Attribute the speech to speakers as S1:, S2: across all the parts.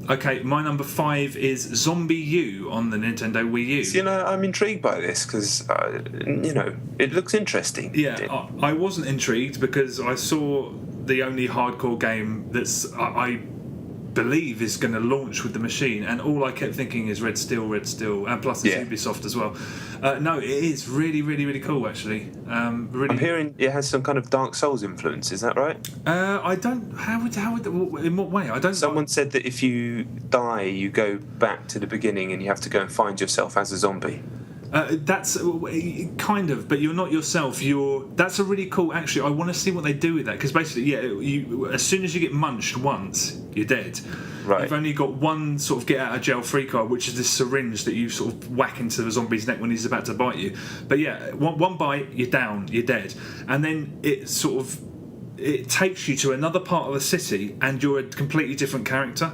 S1: Okay, my number 5 is Zombie U on the Nintendo Wii U.
S2: So, I'm intrigued by this because, it looks interesting.
S1: Yeah, I wasn't intrigued because I saw the only hardcore game that's I believe is going to launch with the machine, and all I kept thinking is Red Steel, and plus it's Ubisoft as well. No, it is really, really, really cool actually. Really,
S2: I'm hearing it has some kind of Dark Souls influence. Is that right?
S1: I don't. How would in what way? I don't.
S2: Someone said that if you die, you go back to the beginning, and you have to go and find yourself as a zombie.
S1: That's kind of, but you're not yourself. That's a really cool. Actually, I want to see what they do with that because basically, as soon as you get munched once, you're dead.
S2: Right.
S1: You've only got one sort of get out of jail free card, which is this syringe that you sort of whack into the zombie's neck when he's about to bite you. But yeah, one bite, you're down, you're dead, and then it takes you to another part of the city, and you're a completely different character.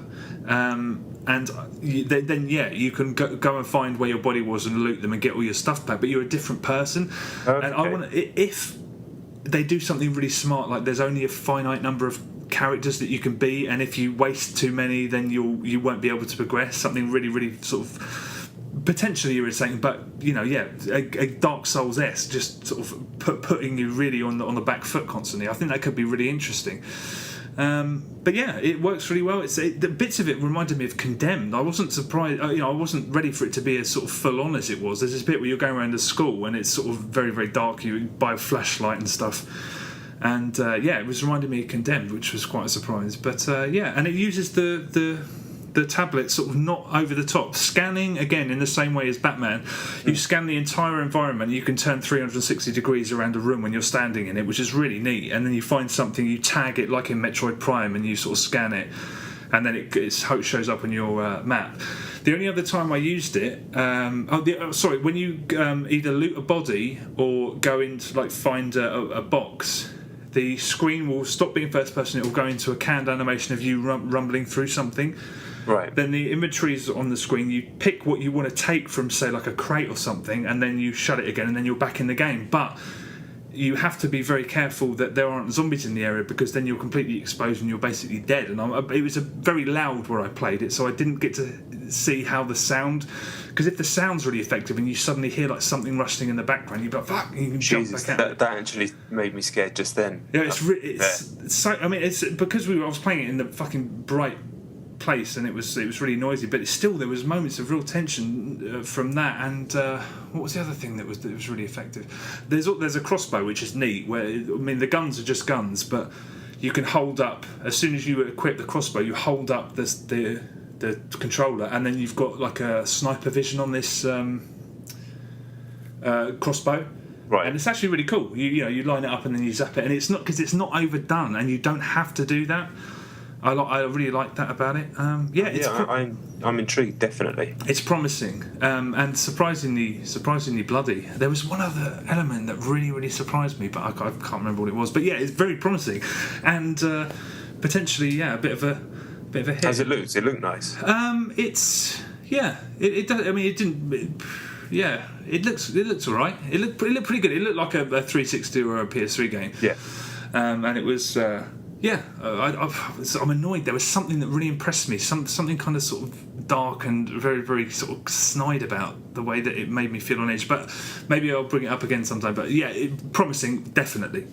S1: And then you can go and find where your body was and loot them and get all your stuff back, but you're a different person.
S2: Okay.
S1: And I want if they do something really smart, like there's only a finite number of characters that you can be, and if you waste too many, then you won't be able to progress. Something really, really sort of potentially irritating, but a Dark Souls-esque, just sort of putting you really on the back foot constantly. I think that could be really interesting. But yeah, it works really well. The bits of it reminded me of Condemned. I wasn't surprised. I wasn't ready for it to be as sort of full on as it was. There's this bit where you're going around the school and it's sort of very, very dark. You buy a flashlight and stuff, and it was reminding me of Condemned, which was quite a surprise. But and it uses the tablet sort of not over the top. Scanning, again, in the same way as Batman, you scan the entire environment. You can turn 360 degrees around a room when you're standing in it, which is really neat. And then you find something, you tag it like in Metroid Prime, and you sort of scan it, and then it shows up on your map. The only other time I used it, when you either loot a body or go into find a box, the screen will stop being first person. It will go into a canned animation of you rumbling through something.
S2: Right.
S1: Then the inventory is on the screen. You pick what you want to take from, say, like a crate or something, and then you shut it again, and then you're back in the game. But you have to be very careful that there aren't zombies in the area, because then you're completely exposed and you're basically dead. And it was very loud where I played it, so I didn't get to see how the sound. Because if the sound's really effective and you suddenly hear like something rustling in the background, you'd be like, "Fuck!" And you can jump back out.
S2: That actually made me scared just then.
S1: Yeah, it's so. I mean, it's because I was playing it in the fucking bright place, and it was really noisy, but there was moments of real tension from that. And what was the other thing that was really effective? There's a crossbow, which is neat, where the guns are just guns, but you can hold up, as soon as you equip the crossbow, you hold up the controller, and then you've got like a sniper vision on this crossbow.
S2: Right.
S1: And it's actually really cool. You line it up and then you zap it, and it's not overdone, and you don't have to do that. I really like that about it. I'm
S2: intrigued, definitely.
S1: It's promising, and surprisingly bloody. There was one other element that really, really surprised me, but I can't remember what it was. But yeah, it's very promising, and potentially, a bit of a hit.
S2: As it looks, it looked nice.
S1: It does. I mean, it didn't. It looks all right. It looked pretty good. It looked like a 360 or a PS3 game.
S2: Yeah,
S1: and it was. I'm annoyed. There was something that really impressed me. Something kind of sort of dark and very, very sort of snide about the way that it made me feel on edge. But maybe I'll bring it up again sometime. But yeah, promising, definitely.